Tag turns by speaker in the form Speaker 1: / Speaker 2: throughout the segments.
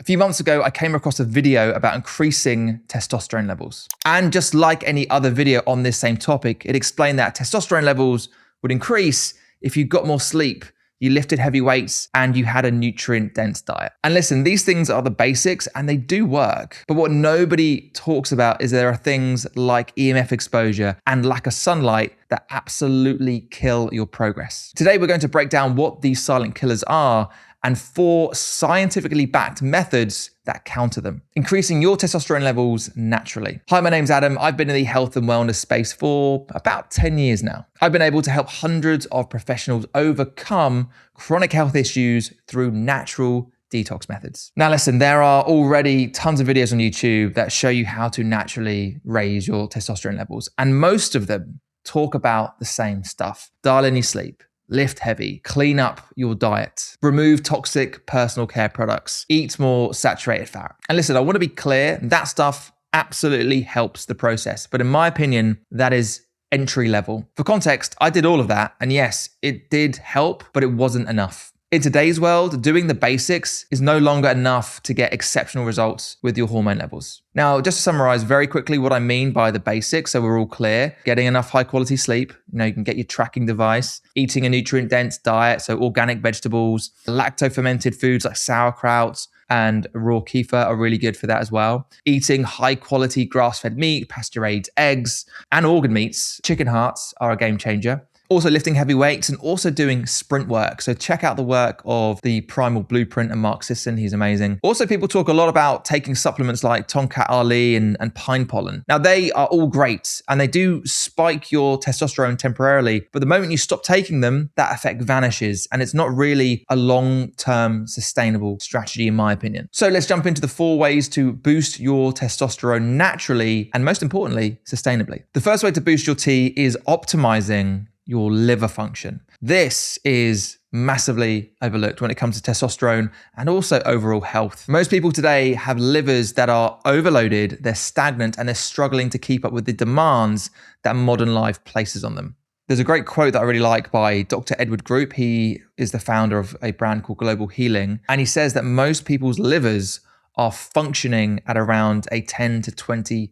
Speaker 1: A few months ago, I came across a video about increasing testosterone levels. And just like any other video on this same topic, it explained that testosterone levels would increase if you got more sleep, you lifted heavy weights, and you had a nutrient-dense diet. And listen, these things are the basics and they do work. But what nobody talks about is there are things like EMF exposure and lack of sunlight that absolutely kill your progress. Today, we're going to break down what these silent killers are and 4 scientifically backed methods that counter them, increasing your testosterone levels naturally. Hi, my name's Adam. I've been in the health and wellness space for about 10 years now. I've been able to help hundreds of professionals overcome chronic health issues through natural detox methods. Now listen, there are already tons of videos on YouTube that show you how to naturally raise your testosterone levels, and most of them talk about the same stuff. Dial in your sleep, lift heavy, clean up your diet, remove toxic personal care products, eat more saturated fat. And listen, I want to be clear, that stuff absolutely helps the process. But in my opinion, that is entry level. For context, I did all of that. And yes, it did help, but it wasn't enough. In today's world, doing the basics is no longer enough to get exceptional results with your hormone levels. Now, just to summarize very quickly what I mean by the basics, so we're all clear: getting enough high quality sleep. You can get your tracking device, eating a nutrient dense diet, so organic vegetables, lacto fermented foods like sauerkraut and raw kefir are really good for that as well. Eating high quality grass fed meat, pasture raised eggs, and organ meats. Chicken hearts are a game changer. Also lifting heavy weights and also doing sprint work. So check out the work of the Primal Blueprint and Mark Sisson. He's amazing. Also, people talk a lot about taking supplements like Tonkat Ali and pine pollen. Now, they are all great and they do spike your testosterone temporarily, but the moment you stop taking them, that effect vanishes and it's not really a long-term sustainable strategy in my opinion. So let's jump into the 4 ways to boost your testosterone naturally and most importantly, sustainably. The first way to boost your T is optimizing your liver function. This is massively overlooked when it comes to testosterone and also overall health. Most people today have livers that are overloaded, they're stagnant, and they're struggling to keep up with the demands that modern life places on them. There's a great quote that I really like by Dr. Edward Group. He is the founder of a brand called Global Healing. And he says that most people's livers are functioning at around a 10 to 20%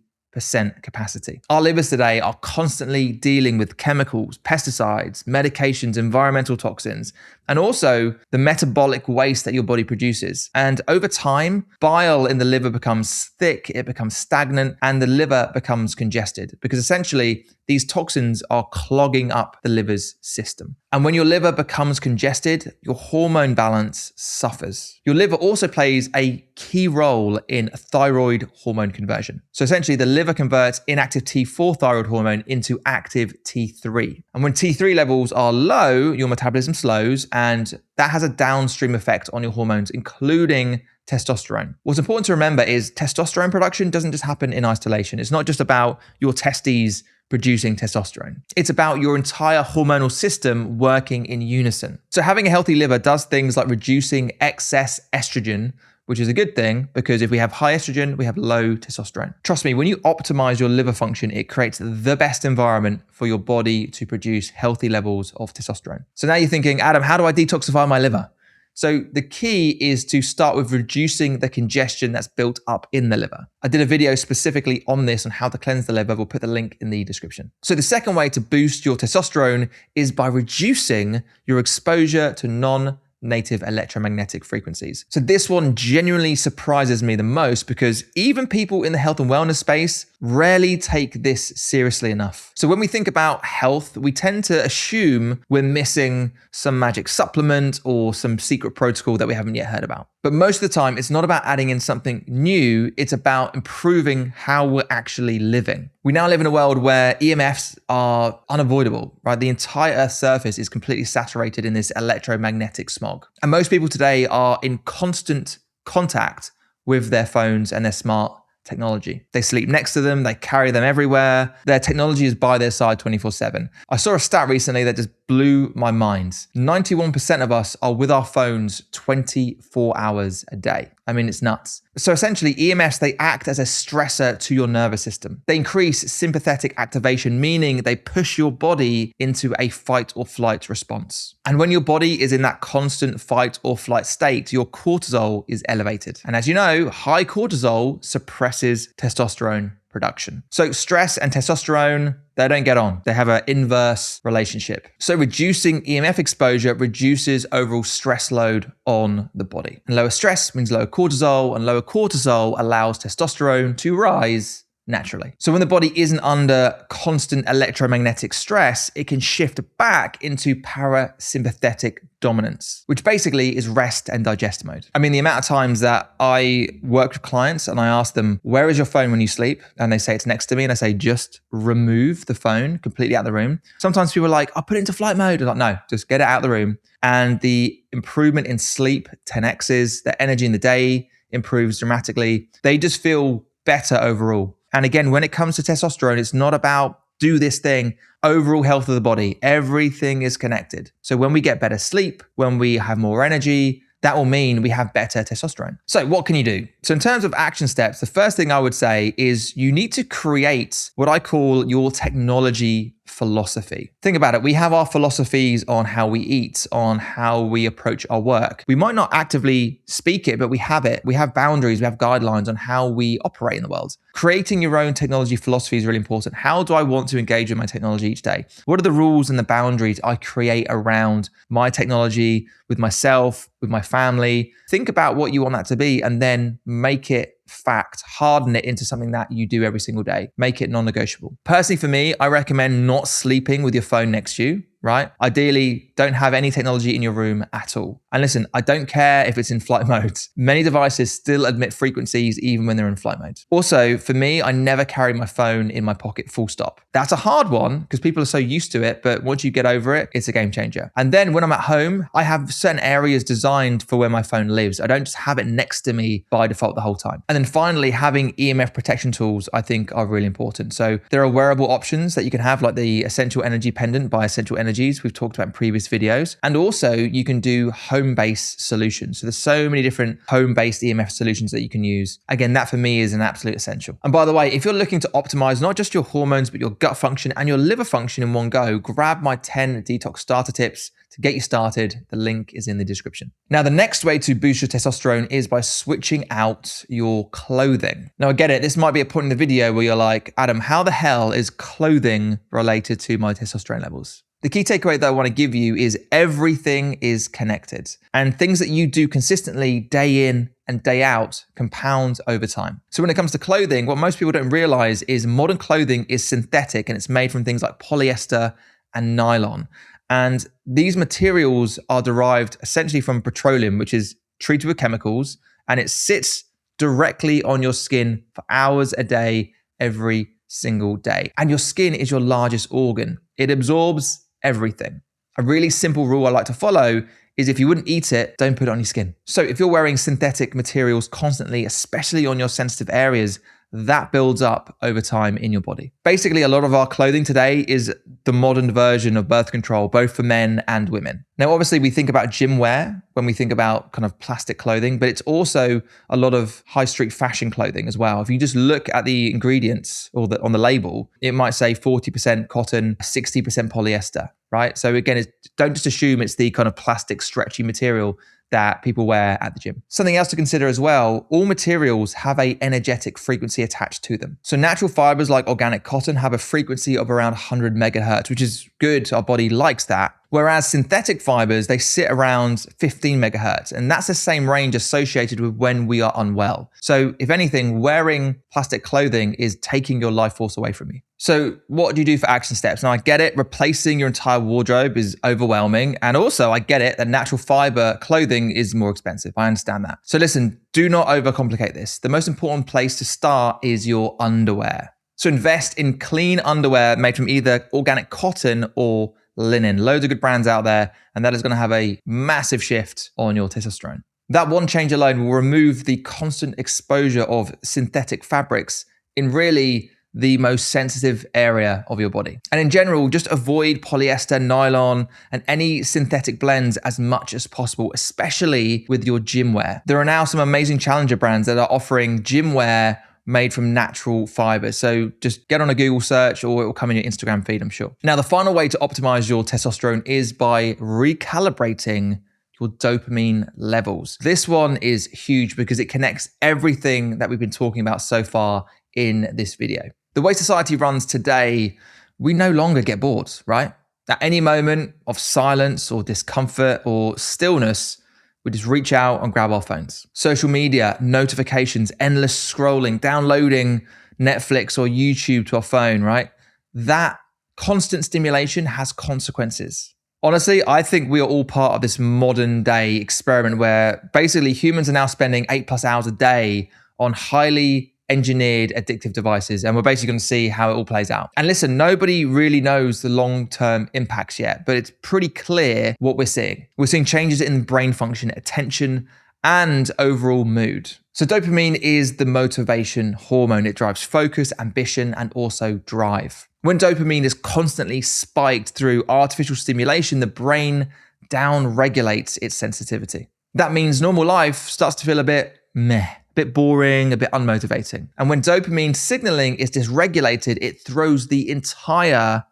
Speaker 1: capacity. Our livers today are constantly dealing with chemicals, pesticides, medications, environmental toxins, and also the metabolic waste that your body produces. And over time, bile in the liver becomes thick, it becomes stagnant, and the liver becomes congested because essentially these toxins are clogging up the liver's system. And when your liver becomes congested, your hormone balance suffers. Your liver also plays a key role in thyroid hormone conversion. So essentially, the liver converts inactive T4 thyroid hormone into active T3. And when T3 levels are low, your metabolism slows, and that has a downstream effect on your hormones, including testosterone. What's important to remember is testosterone production doesn't just happen in isolation. It's not just about your testes producing testosterone. It's about your entire hormonal system working in unison. So having a healthy liver does things like reducing excess estrogen, which is a good thing because if we have high estrogen, we have low testosterone. Trust me, when you optimize your liver function, it creates the best environment for your body to produce healthy levels of testosterone. So now you're thinking, Adam, how do I detoxify my liver? So the key is to start with reducing the congestion that's built up in the liver. I did a video specifically on this, on how to cleanse the liver. We'll put the link in the description. So the second way to boost your testosterone is by reducing your exposure to non-native electromagnetic frequencies. So this one genuinely surprises me the most because even people in the health and wellness space rarely take this seriously enough. So when we think about health, we tend to assume we're missing some magic supplement or some secret protocol that we haven't yet heard about. But most of the time, it's not about adding in something new. It's about improving how we're actually living. We now live in a world where EMFs are unavoidable, right? The entire Earth's surface is completely saturated in this electromagnetic smog. And most people today are in constant contact with their phones and their smart technology. They sleep next to them, they carry them everywhere. Their technology is by their side 24/7. I saw a stat recently that just blew my mind. 91% of us are with our phones 24 hours a day. I mean, it's nuts. So essentially, EMFs, they act as a stressor to your nervous system. They increase sympathetic activation, meaning they push your body into a fight or flight response. And when your body is in that constant fight or flight state, your cortisol is elevated. And as you know, high cortisol suppresses testosterone production. So stress and testosterone, they don't get on. They have an inverse relationship. So reducing EMF exposure reduces overall stress load on the body. And lower stress means lower cortisol, and lower cortisol allows testosterone to rise naturally. So when the body isn't under constant electromagnetic stress, it can shift back into parasympathetic dominance, which basically is rest and digest mode. I mean, the amount of times that I work with clients and I ask them, where is your phone when you sleep? And they say it's next to me. And I say, just remove the phone completely out of the room. Sometimes people are like, I'll put it into flight mode. I'm like, no, just get it out of the room. And the improvement in sleep 10x's, their energy in the day improves dramatically. They just feel better overall. And again, when it comes to testosterone, it's not about do this thing, overall health of the body. Everything is connected. So when we get better sleep, when we have more energy, that will mean we have better testosterone. So what can you do? So in terms of action steps, the first thing I would say is you need to create what I call your technology philosophy. Think about it. We have our philosophies on how we eat, on how we approach our work. We might not actively speak it, but we have it. We have boundaries, we have guidelines on how we operate in the world. Creating your own technology philosophy is really important. How do I want to engage with my technology each day? What are the rules and the boundaries I create around my technology with myself, with my family? Think about what you want that to be and then make it fact, harden it into something that you do every single day. Make it non-negotiable. Personally, for me, I recommend not sleeping with your phone next to you, right? Ideally, don't have any technology in your room at all. And listen, I don't care if it's in flight mode. Many devices still emit frequencies even when they're in flight mode. Also, for me, I never carry my phone in my pocket, full stop. That's a hard one because people are so used to it, but once you get over it, it's a game changer. And then when I'm at home, I have certain areas designed for where my phone lives. I don't just have it next to me by default the whole time. And then finally, having EMF protection tools, I think are really important. So there are wearable options that you can have, like the Essential Energy Pendant by Essential Energies we've talked about in previous videos. And also you can do home-based solutions. So there's so many different home-based EMF solutions that you can use. Again, that for me is an absolute essential. And by the way, if you're looking to optimize not just your hormones, but your gut function and your liver function in one go, grab my 10 detox starter tips to get you started. The link is in the description. Now, the next way to boost your testosterone is by switching out your clothing. Now, I get it. This might be a point in the video where you're like, Adam, how the hell is clothing related to my testosterone levels? The key takeaway that I want to give you is everything is connected, and things that you do consistently day in and day out compound over time. So when it comes to clothing, what most people don't realize is modern clothing is synthetic and it's made from things like polyester and nylon. And these materials are derived essentially from petroleum, which is treated with chemicals, and it sits directly on your skin for hours a day, every single day. And your skin is your largest organ. It absorbs everything. A really simple rule I like to follow is if you wouldn't eat it, don't put it on your skin. So if you're wearing synthetic materials constantly, especially on your sensitive areas, that builds up over time in your body. Basically, a lot of our clothing today is the modern version of birth control, both for men and women. Now, obviously, we think about gym wear when we think about kind of plastic clothing, but it's also a lot of high street fashion clothing as well. If you just look at the ingredients or on the label, it might say 40% cotton, 60% polyester, right? So again, don't just assume it's the kind of plastic stretchy material that people wear at the gym. Something else to consider as well, all materials have an energetic frequency attached to them. So natural fibers like organic cotton have a frequency of around 100 megahertz, which is good. Our body likes that. Whereas synthetic fibers, they sit around 15 megahertz, and that's the same range associated with when we are unwell. So if anything, wearing plastic clothing is taking your life force away from you. So what do you do for action steps? Now, I get it, replacing your entire wardrobe is overwhelming. And also I get it that natural fiber clothing is more expensive. I understand that. So listen, do not overcomplicate this. The most important place to start is your underwear. So invest in clean underwear made from either organic cotton or linen. Loads of good brands out there, and that is going to have a massive shift on your testosterone. That one change alone will remove the constant exposure of synthetic fabrics in really the most sensitive area of your body. And in general, just avoid polyester, nylon, and any synthetic blends as much as possible, especially with your gym wear. There are now some amazing challenger brands that are offering gym wear made from natural fibers. So just get on a Google search or it will come in your Instagram feed, I'm sure. Now, the final way to optimize your testosterone is by recalibrating your dopamine levels. This one is huge because it connects everything that we've been talking about so far in this video. The way society runs today, we no longer get bored, right? At any moment of silence or discomfort or stillness, we just reach out and grab our phones. Social media, notifications, endless scrolling, downloading Netflix or YouTube to our phone, right? That constant stimulation has consequences. Honestly, I think we are all part of this modern day experiment where basically humans are now spending 8+ hours a day on highly engineered addictive devices. And we're basically going to see how it all plays out. And listen, nobody really knows the long-term impacts yet, but it's pretty clear what we're seeing. We're seeing changes in brain function, attention, and overall mood. So dopamine is the motivation hormone. It drives focus, ambition, and also drive. When dopamine is constantly spiked through artificial stimulation, the brain down-regulates its sensitivity. That means normal life starts to feel a bit meh, a bit boring, a bit unmotivating. And when dopamine signaling is dysregulated, it throws the entire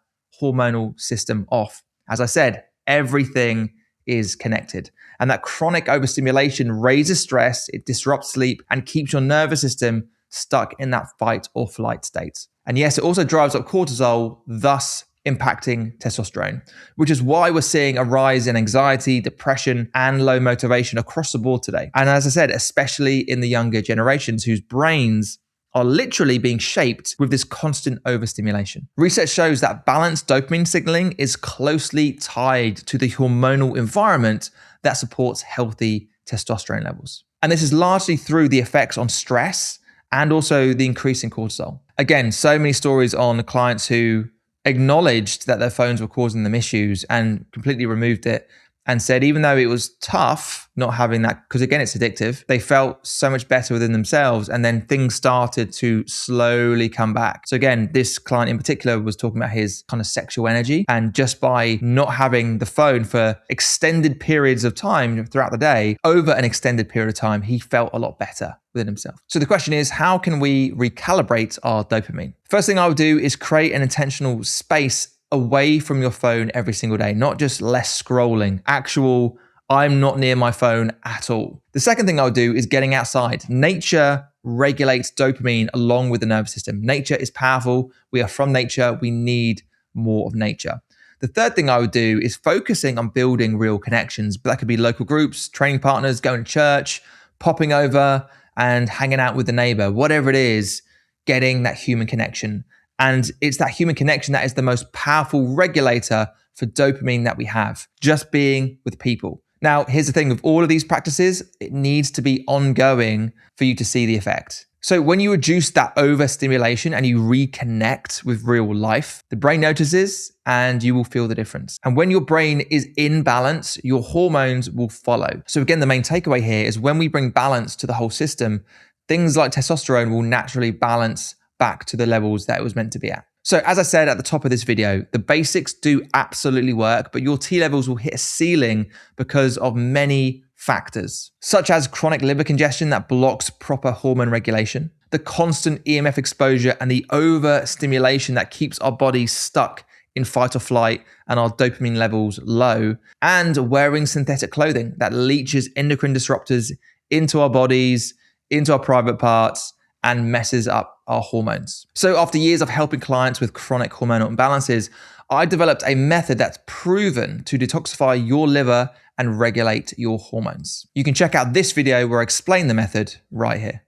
Speaker 1: hormonal system off. As I said, everything is connected. And that chronic overstimulation raises stress, it disrupts sleep, and keeps your nervous system stuck in that fight or flight state. And yes, it also drives up cortisol, thus impacting testosterone, which is why we're seeing a rise in anxiety, depression, and low motivation across the board today. And as I said, especially in the younger generations whose brains are literally being shaped with this constant overstimulation. Research shows that balanced dopamine signaling is closely tied to the hormonal environment that supports healthy testosterone levels. And this is largely through the effects on stress and also the increase in cortisol. Again, so many stories on clients who acknowledged that their phones were causing them issues and completely removed it and said even though it was tough not having that, because again, it's addictive, they felt so much better within themselves and then things started to slowly come back. So again, this client in particular was talking about his kind of sexual energy, and just by not having the phone for extended periods of time throughout the day, over an extended period of time, he felt a lot better within himself. So the question is, how can we recalibrate our dopamine? First thing I would do is create an intentional space away from your phone every single day, not just less scrolling, actual, I'm not near my phone at all. The second thing I would do is getting outside. Nature regulates dopamine along with the nervous system. Nature is powerful. We are from nature. We need more of nature. The third thing I would do is focusing on building real connections. That could be local groups, training partners, going to church, popping over and hanging out with the neighbor, whatever it is, getting that human connection. And it's that human connection that is the most powerful regulator for dopamine that we have, just being with people. Now, here's the thing with all of these practices, it needs to be ongoing for you to see the effect. So when you reduce that overstimulation and you reconnect with real life, the brain notices and you will feel the difference. And when your brain is in balance, your hormones will follow. So again, the main takeaway here is when we bring balance to the whole system, things like testosterone will naturally balance back to the levels that it was meant to be at. So as I said at the top of this video, the basics do absolutely work, but your T levels will hit a ceiling because of many factors, such as chronic liver congestion that blocks proper hormone regulation, the constant EMF exposure and the overstimulation that keeps our bodies stuck in fight or flight and our dopamine levels low, and wearing synthetic clothing that leaches endocrine disruptors into our bodies, into our private parts, and messes up our hormones. So after years of helping clients with chronic hormonal imbalances, I developed a method that's proven to detoxify your liver and regulate your hormones. You can check out this video where I explain the method right here.